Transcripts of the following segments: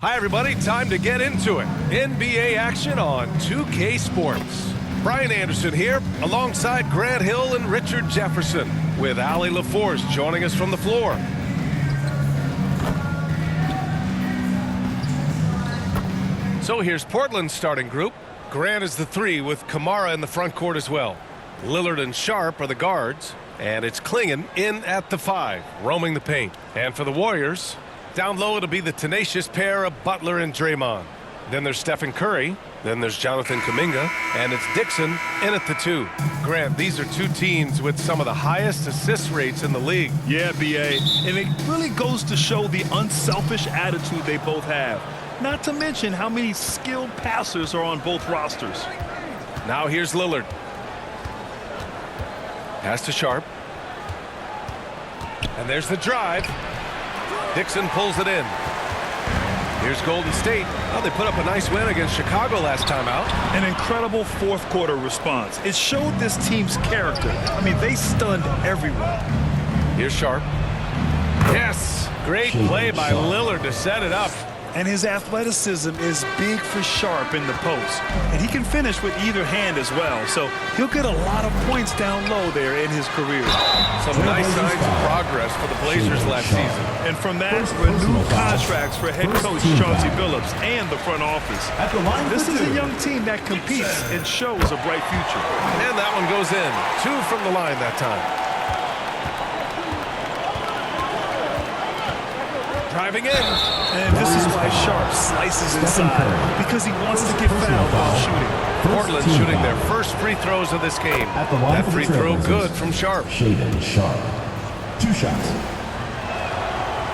Hi, everybody. Time to get into it. NBA action on 2K Sports. Brian Anderson here, alongside Grant Hill and Richard Jefferson, with Allie LaForce joining us from the floor. So here's Portland's starting group. Grant is the 3 with Kamara in the front court as well. Lillard and Sharp are the guards. And it's Klingon in at the 5, roaming the paint. And for the Warriors, down low it'll be the tenacious pair of Butler and Draymond. Then there's Stephen Curry. Then there's Jonathan Kuminga. And it's Dixon in at the 2. Grant, these are two teams with some of the highest assist rates in the league. Yeah, B.A. And it really goes to show the unselfish attitude they both have. Not to mention how many skilled passers are on both rosters. Now here's Lillard. Pass to Sharp. And there's the drive. Dixon pulls it in. Here's Golden State. Oh, they put up a nice win against Chicago last time out. An incredible fourth quarter response. It showed this team's character. I mean, they stunned everyone. Here's Sharp. Yes! Great play by Lillard to set it up. And his athleticism is big for Sharp in the post. And he can finish with either hand as well. So he'll get a lot of points down low there in his career. Some nice signs of progress for the Blazers last season. And from that, renewed contracts for head coach Chauncey Billups and the front office. This is a young team that competes and shows a bright future. And that one goes in. 2 from the line that time. Driving in. And this is why Sharp slices inside, because he wants to get fouled while shooting. Portland shooting their first free throws of this game. That free throw good from Sharp. Shaden Sharp. 2 shots.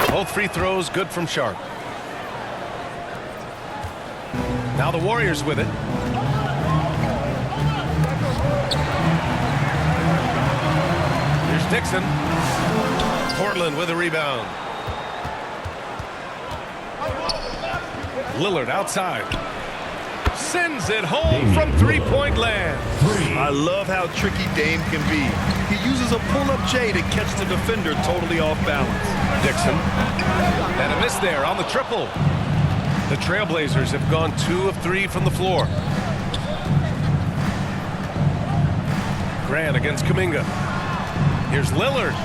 Both free throws good from Sharp. Now the Warriors with it. Here's Dixon. Portland with a rebound. Lillard outside. Sends it home from three-point land. I love how tricky Dame can be. He uses a pull-up J to catch the defender totally off balance. Dixon. And a miss there on the triple. The Trailblazers have gone 2 of 3 from the floor. Grant against Kuminga. Here's Lillard.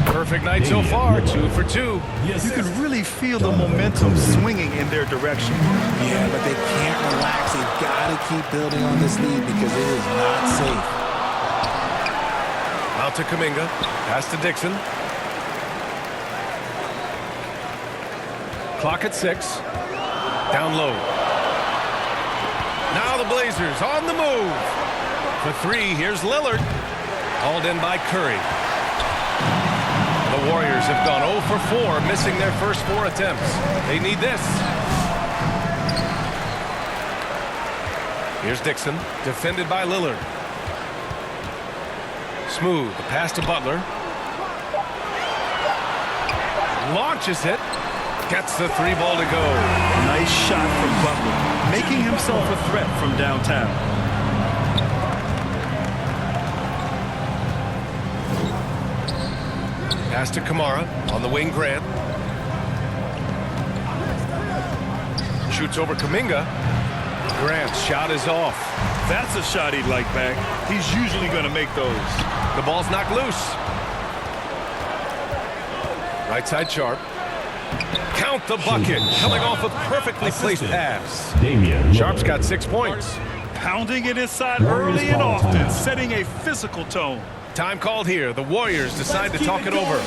Perfect night so far, 2 for 2. You can really feel the momentum swinging in their direction. Yeah, but they can't relax. They've got to keep building on this lead because it is not safe. Out to Kuminga. Pass to Dixon. Clock at 6. Down low. Now the Blazers on the move. For 3, here's Lillard. Hauled in by Curry. The Warriors have gone 0 for 4, missing their first 4 attempts. They need this. Here's Dixon, defended by Lillard. Smooth, the pass to Butler. Launches it. Gets the 3 ball to go. Nice shot from Butler, making himself a threat from downtown. Pass to Kamara on the wing. Grant shoots over Kuminga. Grant's shot is off. That's a shot he'd like back. He's usually going to make those. The ball's knocked loose. Right side Sharp. Count the bucket. Coming off a perfectly placed pass. Sharp's got 6 points. Pounding it inside early and often, setting a physical tone. Time called here. The Warriors decide to talk it over.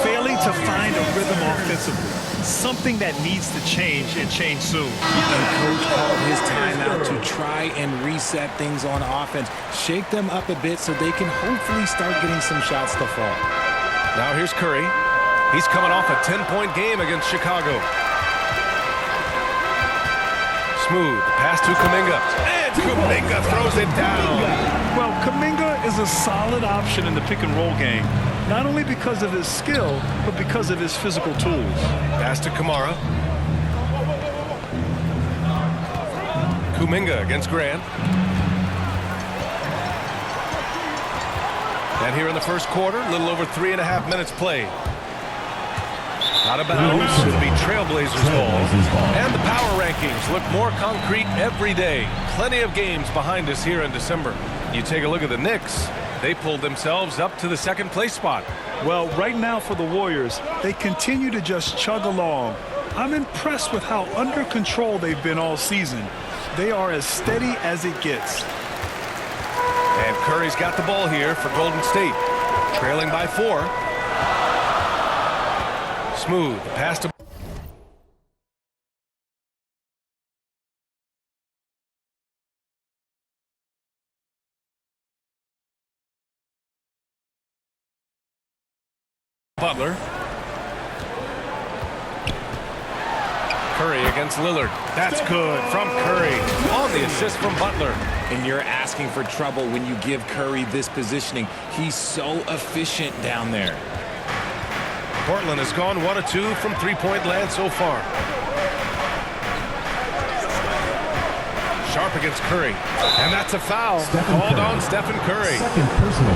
Failing to find a rhythm offensively. Something that needs to change and change soon. And coach called his timeout to try and reset things on offense. Shake them up a bit so they can hopefully start getting some shots to fall. Now here's Curry. He's coming off a 10-point game against Chicago. Smooth. Pass to Kuminga. And Kuminga throws it down. Well, Kuminga is a solid option in the pick-and-roll game. Not only because of his skill, but because of his physical tools. Pass to Kamara. Kuminga against Grant. And here in the first quarter, a little over 3.5 minutes played. Out of bounds. It'll be Trailblazers ball. And the power rankings look more concrete every day. Plenty of games behind us here in December. You take a look at the Knicks. They pulled themselves up to the second place spot. Well, right now for the Warriors, they continue to just chug along. I'm impressed with how under control they've been all season. They are as steady as it gets. And Curry's got the ball here for Golden State. Trailing by 4. Smooth. Pass to Butler. Curry against Lillard. That's good from Curry. On the assist from Butler. And you're asking for trouble when you give Curry this positioning. He's so efficient down there. Portland has gone 1 of 2 from three-point land so far. Sharp against Curry. And that's a foul. Called on Stephen Curry.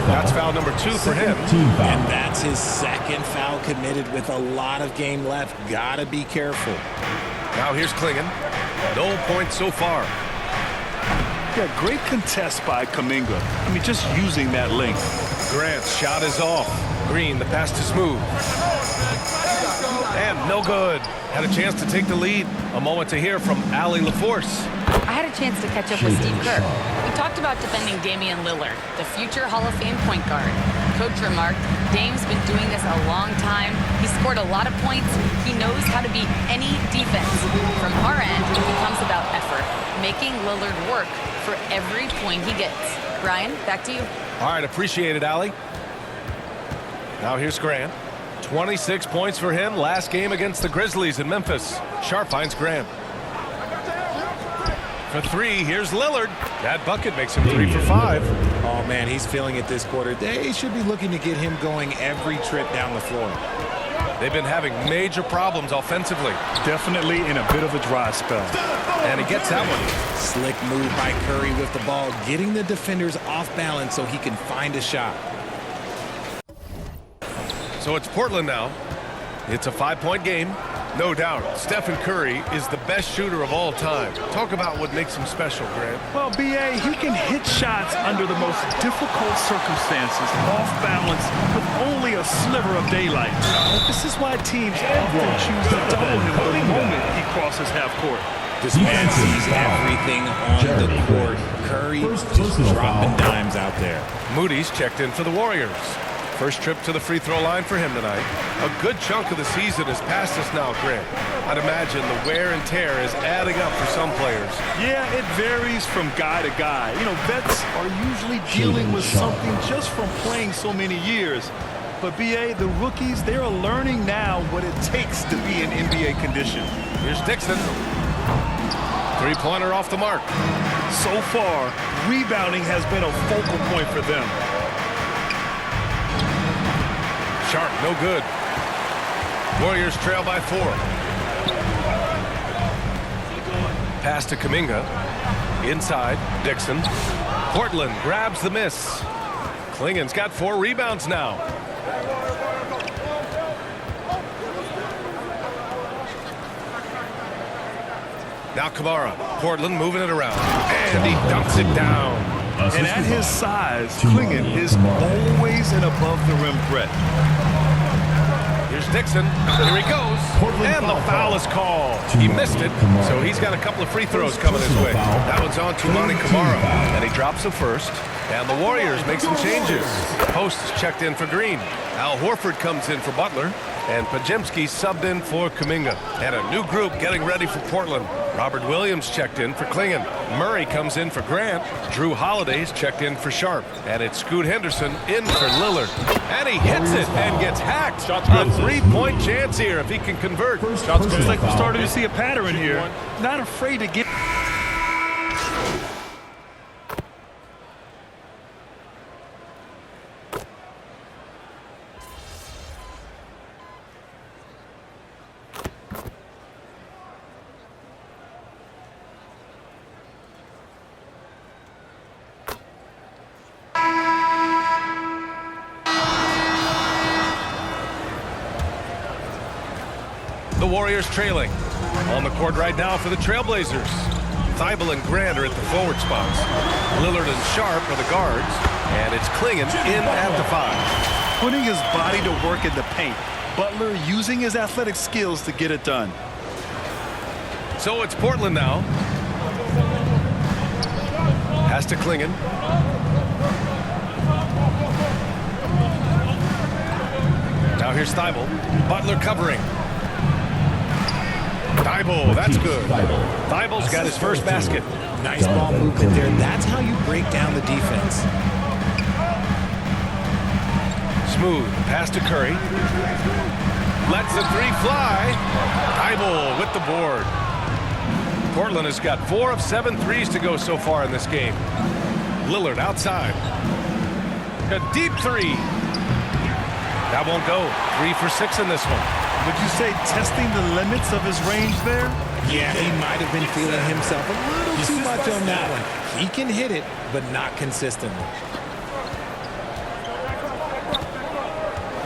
That's foul number 2 for him. And that's his second foul committed with a lot of game left. Gotta be careful. Now here's Klingon. No points so far. Yeah, great contest by Kuminga. I mean, just using that length. Grant's shot is off. Green, the pass to Smooth. And no good. Had a chance to take the lead. A moment to hear from Allie LaForce. I had a chance to catch up with Steve Kerr. We talked about defending Damian Lillard, the future Hall of Fame point guard. Coach remarked, Dame's been doing this a long time. He scored a lot of points. He knows how to beat any defense. From our end, it becomes about effort, making Lillard work for every point he gets. Brian, back to you. All right, appreciate it, Allie. Now here's Grant. 26 points for him last game against the Grizzlies in Memphis. Sharp finds Grant. For 3, here's Lillard. That bucket makes him 3 for 5. Oh, man, he's feeling it this quarter. They should be looking to get him going every trip down the floor. They've been having major problems offensively. Definitely in a bit of a dry spell. And he gets that one. Slick move by Curry with the ball, getting the defenders off balance so he can find a shot. So it's Portland now. It's a 5-point game. No doubt, Stephen Curry is the best shooter of all time. Talk about what makes him special, Grant. Well, B.A., he can hit shots under the most difficult circumstances, off balance, with only a sliver of daylight. This is why teams often choose to double him the moment he crosses half court. This man sees everything on the court. Curry just dropping dimes out there. Moody's checked in for the Warriors. First trip to the free throw line for him tonight. A good chunk of the season has passed us now, Grant. I'd imagine the wear and tear is adding up for some players. Yeah, it varies from guy to guy. You know, vets are usually dealing with something just from playing so many years. But, B.A., the rookies, they're learning now what it takes to be in NBA condition. Here's Dixon. Three-pointer off the mark. So far, rebounding has been a focal point for them. Sharp, no good. Warriors trail by 4. Pass to Kuminga. Inside, Dixon. Portland grabs the miss. Klingon's got 4 rebounds now. Now Kamara. Portland moving it around. And he dunks it down. And at his size, Klingon is always an above-the-rim threat. Here's Dixon. Here he goes. And the foul is called. He missed it, so he's got a couple of free throws coming his way. That one's on to Monty Kamara. And he drops the first. And the Warriors make some changes. Post is checked in for Green. Al Horford comes in for Butler. And Pajemski subbed in for Kuminga. And a new group getting ready for Portland. Robert Williams checked in for Klingon. Murray comes in for Grant. Drew Holiday's checked in for Sharp. And it's Scoot Henderson in for Lillard. And he hits it and gets hacked. A three-point chance here if he can convert. Looks like we're starting to see a pattern here. Not afraid to get... Warriors trailing. On the court right now for the Trailblazers. Thibault and Grant are at the forward spots. Lillard and Sharp are the guards. And it's Klingon in at the 5. Putting his body to work in the paint. Butler using his athletic skills to get it done. So it's Portland now. Has to Klingon. Now here's Thibault. Butler covering. Thibault, that's good. Thibault's got his first basket. Nice ball movement there. That's how you break down the defense. Smooth pass to Curry. Lets the 3 fly. Thibault with the board. Portland has got 4 of 7 threes to go so far in this game. Lillard outside. A deep 3. That won't go. 3 for 6 in this one. Would you say testing the limits of his range there? Yeah, he might have been feeling himself a little too much on that one. He can hit it, but not consistently.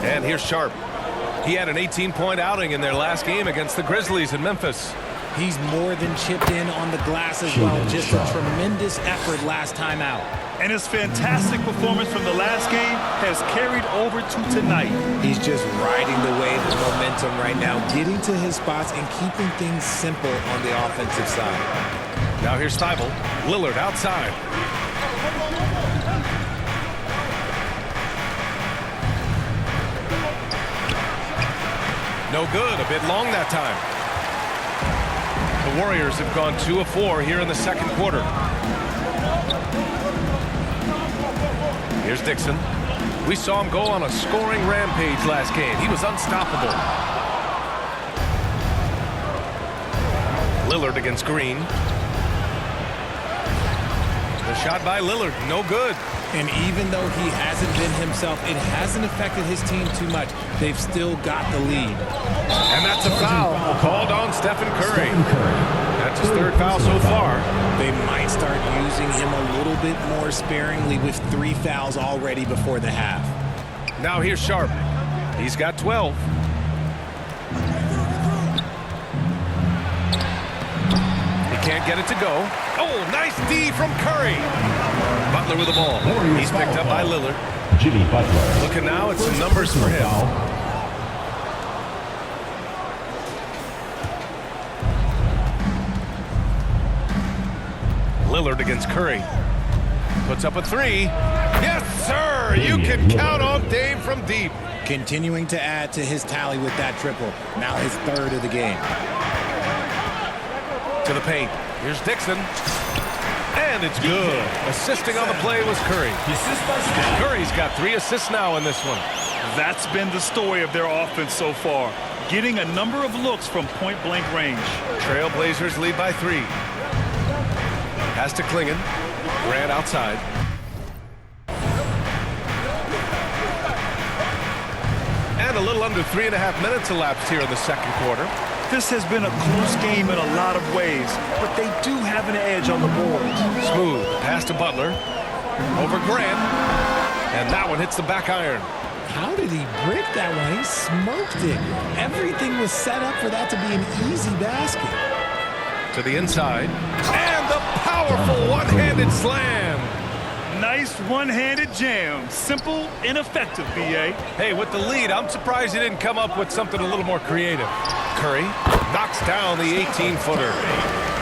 And here's Sharp. He had an 18-point outing in their last game against the Grizzlies in Memphis. He's more than chipped in on the glass as well. Just a tremendous effort last time out. And his fantastic performance from the last game has carried over to tonight. He's just riding the wave of momentum right now, getting to his spots and keeping things simple on the offensive side. Now here's Thibault. Lillard outside. No good. A bit long that time. The Warriors have gone 2 of 4 here in the second quarter. Here's Dixon. We saw him go on a scoring rampage last game. He was unstoppable. Lillard against Green. The shot by Lillard, no good. And even though he hasn't been himself, it hasn't affected his team too much. They've still got the lead. And that's a foul called on Stephen Curry. That's his 3rd foul so far. They might start using him a little bit more sparingly with 3 fouls already before the half. Now here's Sharp. He's got 12. He can't get it to go. Oh, nice D from Curry. Butler with the ball. He's picked up by Lillard. Jimmy Butler. Looking now at some numbers for him. Lillard against Curry. Puts up a 3. Yes, sir! You can count on Dame from deep. Continuing to add to his tally with that triple. Now his 3rd of the game. To the paint. Here's Dixon. And it's good. Assisting on the play was Curry. Curry's got 3 assists now in this one. That's been the story of their offense so far. Getting a number of looks from point-blank range. Trailblazers lead by 3. Has to Klingon. Grant outside. And a little under 3.5 minutes elapsed here in the second quarter. This has been a close game in a lot of ways, but they do have an edge on the boards. Smooth pass to Butler. Over Grant. And that one hits the back iron. How did he brick that one? He smoked it. Everything was set up for that to be an easy basket. To the inside. And the powerful one-handed slam. Nice one-handed jam. Simple and effective, B.A. Hey, with the lead, I'm surprised he didn't come up with something a little more creative. Curry knocks down the 18-footer.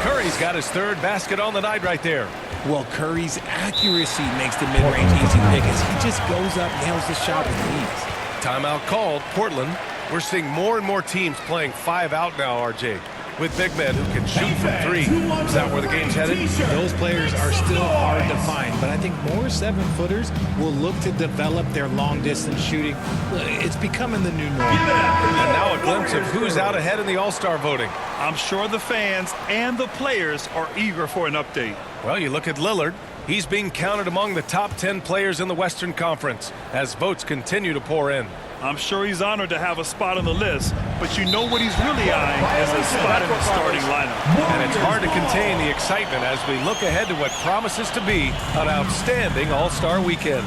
Curry's got his 3rd basket on the night right there. Well, Curry's accuracy makes the mid-range easy pick as he just goes up, nails the shot with ease. Timeout called. Portland. We're seeing more and more teams playing 5 out now, RJ. With big men who can shoot from 3. Is that where the game's headed? Those players are still hard to find, but I think more 7-footers will look to develop their long-distance shooting. It's becoming the new norm. And now a glimpse of who's out ahead in the All-Star voting. I'm sure the fans and the players are eager for an update. Well, you look at Lillard. He's being counted among the top 10 players in the Western Conference as votes continue to pour in. I'm sure he's honored to have a spot on the list, but you know what he's really eyeing is a spot in the starting lineup. And it's hard to contain the excitement as we look ahead to what promises to be an outstanding All-Star weekend.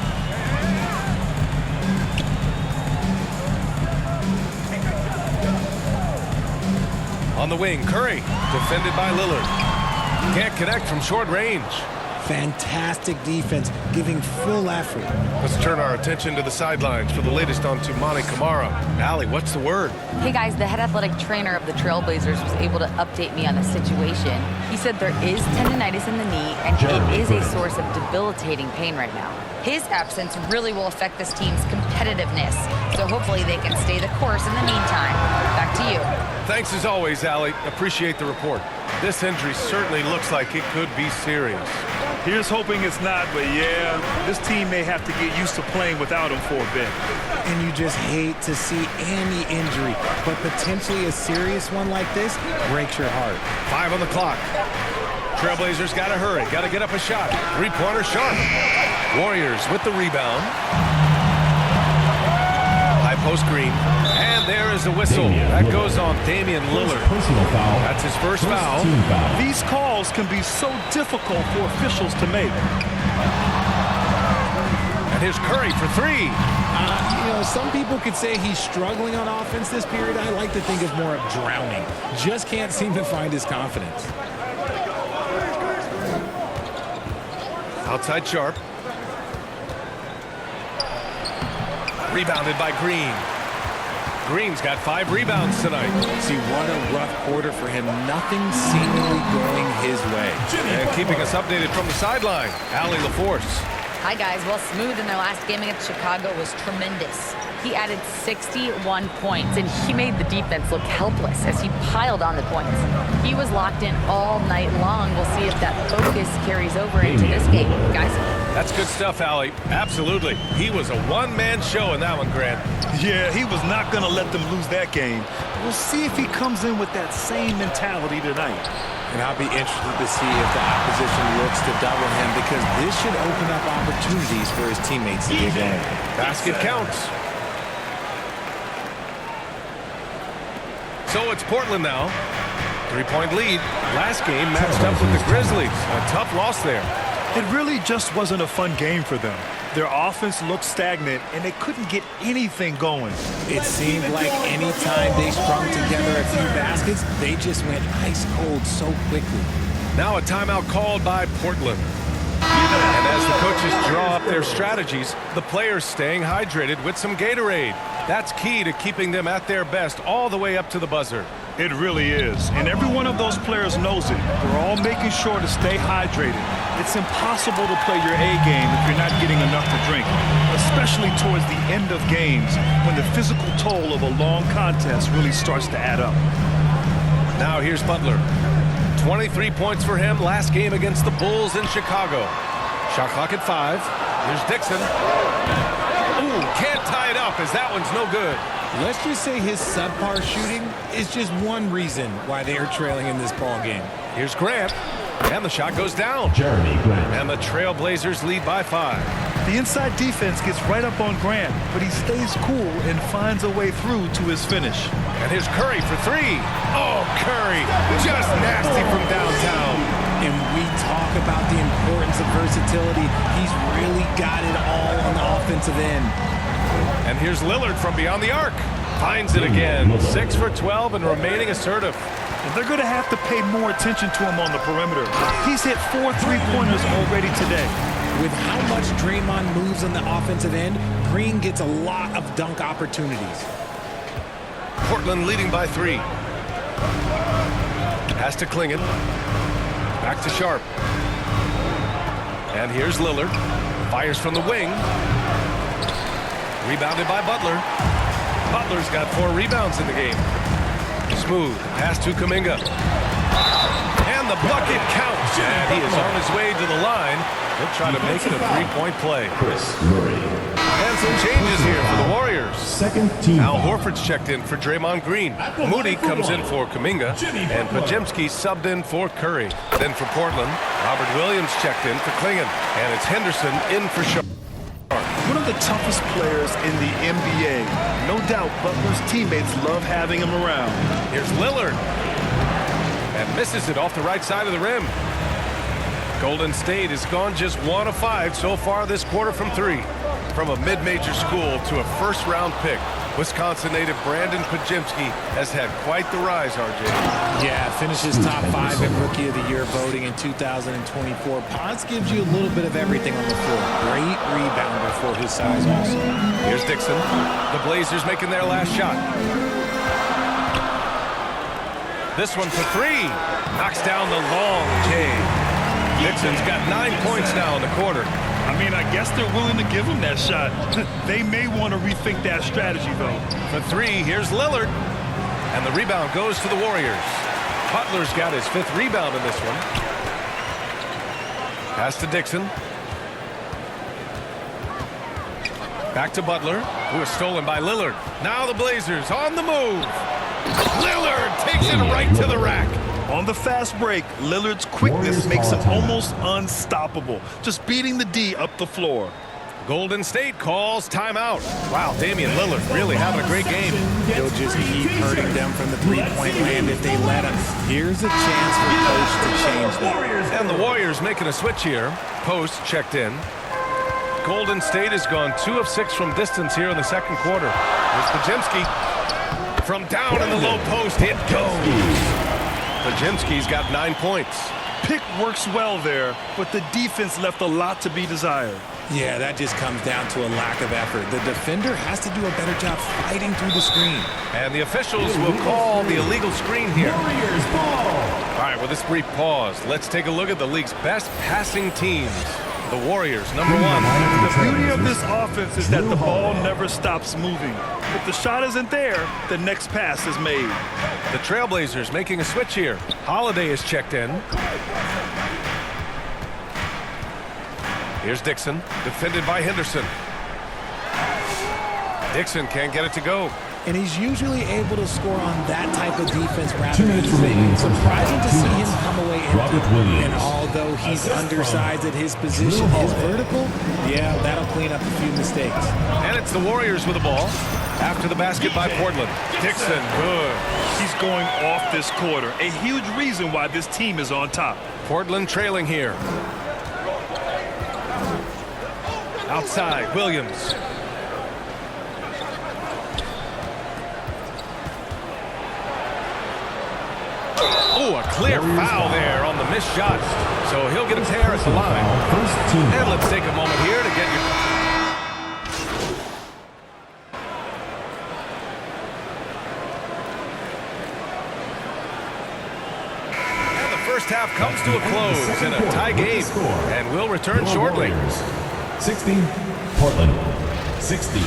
On the wing, Curry, defended by Lillard. Can't connect from short range. Fantastic defense, giving full effort. Let's turn our attention to the sidelines for the latest on Toumani Camara. Allie, what's the word? Hey guys, the head athletic trainer of the Trailblazers was able to update me on the situation. He said there is tendonitis in the knee and it is a source of debilitating pain right now. His absence really will affect this team's competitiveness, so hopefully they can stay the course in the meantime. Back to you. Thanks as always, Allie. Appreciate the report. This injury certainly looks like it could be serious. Here's hoping it's not, but yeah, this team may have to get used to playing without him for a bit. And you just hate to see any injury, but potentially a serious one like this breaks your heart. 5 on the clock. Trailblazers got to hurry. Got to get up a shot. Three-pointer Sharp. Warriors with the rebound. High post Green. And there is a whistle. That goes on Damian Lillard. That's his first foul. These calls can be so difficult for officials to make. And here's Curry for three. Some people could say he's struggling on offense this period. I like to think of more of drowning. Just can't seem to find his confidence. Outside Sharp. Rebounded by Green. Green's got 5 rebounds tonight. See, what a rough quarter for him. Nothing seemingly going his way. And keeping us updated from the sideline, Allie LaForce. Hi guys, well, Smooth in their last game against Chicago was tremendous. He added 61 points, and he made the defense look helpless as he piled on the points. He was locked in all night long. We'll see if that focus carries over into this game, guys. That's good stuff, Allie. Absolutely. He was a one-man show in that one, Grant. Yeah, he was not going to let them lose that game. We'll see if he comes in with that same mentality tonight. And I'll be interested to see if the opposition looks to double him, because this should open up opportunities for his teammates to get going. Basket counts. So it's Portland now. 3-point lead. Last game matched up with the Grizzlies. A tough loss there. It really just wasn't a fun game for them. Their offense looked stagnant, and they couldn't get anything going. It seemed like any time they strung together a few baskets, they just went ice cold so quickly. Now a timeout called by Portland. And as the coaches draw up their strategies, the players staying hydrated with some Gatorade. That's key to keeping them at their best all the way up to the buzzer. It really is, and every one of those players knows it. They're all making sure to stay hydrated. It's impossible to play your A game if you're not getting enough to drink, especially towards the end of games when the physical toll of a long contest really starts to add up. Now here's Butler. 23 points for him last game against the Bulls in Chicago. Shot clock at 5. Here's Dixon. Ooh, can't tie it up as that one's no good. Let's just say his subpar shooting is just one reason why they are trailing in this ball game. Here's Grant, and the shot goes down. Jeremy Grant. And the Trailblazers lead by 5. The inside defense gets right up on Grant, but he stays cool and finds a way through to his finish. And here's Curry for 3. Oh, Curry, just nasty from downtown. And we talk about the importance of versatility. He's really got it all on the offensive end. And here's Lillard from beyond the arc. Finds it again. 6 for 12 and remaining assertive. And they're going to have to pay more attention to him on the perimeter. He's hit 4 3-pointers already today. With how much Draymond moves on the offensive end, Green gets a lot of dunk opportunities. Portland leading by 3. Pass to Klingon. Back to Sharp. And here's Lillard. Fires from the wing. Rebounded by Butler. Butler's got 4 rebounds in the game. Smooth. Pass to Kuminga. And the bucket counts. And he is on his way to the line. He'll try to make it a 3-point play. Chris Murray. And some changes here for the Warriors. Second team. Al Horford's checked in for Draymond Green. Moody comes in for Kuminga. And Pajemski subbed in for Curry. Then for Portland, Robert Williams checked in for Klingon. And it's Henderson in for Sharp. One of the toughest players in the NBA. No doubt Butler's teammates love having him around. Here's Lillard. And misses it off the right side of the rim. Golden State has gone just 1 of 5 so far this quarter from 3. From a mid-major school to a first-round pick, Wisconsin native Brandon Pajimski has had quite the rise, RJ. Yeah, finishes top 5 in Rookie of the Year voting in 2024. Potts gives you a little bit of everything on the floor. Great rebounder for his size also. Here's Dixon. The Blazers making their last shot. This one for 3. Knocks down the long J. Dixon's got 9 points now in the quarter. I mean, I guess they're willing to give him that shot. They may want to rethink that strategy, though. For 3, here's Lillard. And the rebound goes to the Warriors. Butler's got his 5th rebound in this one. Pass to Dixon. Back to Butler, who is stolen by Lillard. Now the Blazers on the move. Lillard takes it right to the rack. On the fast break, Lillard's quickness makes him almost unstoppable, just beating the D up the floor. Golden State calls timeout. Wow, Damian Lillard really having a great game. He'll just keep hurting them from the three-point land if they let him. Here's a chance for Post to change that. And the Warriors making a switch here. Post checked in. Golden State has gone 2 of 6 from distance here in the second quarter. Here's Pajimski. From down in the low post, it goes. Pajimski's got 9 points. Pick works well there, but the defense left a lot to be desired. Yeah, that just comes down to a lack of effort. The defender has to do a better job fighting through the screen. And the officials will call the illegal screen here. Warriors ball. All right, with this brief pause, let's take a look at the league's best passing teams. The Warriors, number 1. The beauty of this offense is that the ball never stops moving. If the shot isn't there, the next pass is made. The Trailblazers making a switch here. Holiday is checked in. Here's Dixon, defended by Henderson. Dixon can't get it to go. And he's usually able to score on that type of defense rather 2 minutes easily. remaining. Surprising to see him come away Robert empty. Williams. And although he's undersized at his position, his vertical, yeah, that'll clean up a few mistakes. And it's the Warriors with the ball. After the basket by Portland. Dixon, good. He's going off this quarter, a huge reason why this team is on top. Portland trailing here. Outside, Williams. Oh, a clear foul there on the missed shot. So he'll get a tear at the line. First team. And let's take a moment here to get your... And the first half comes to a close in a tie game. And we'll return shortly. 60, Portland 60.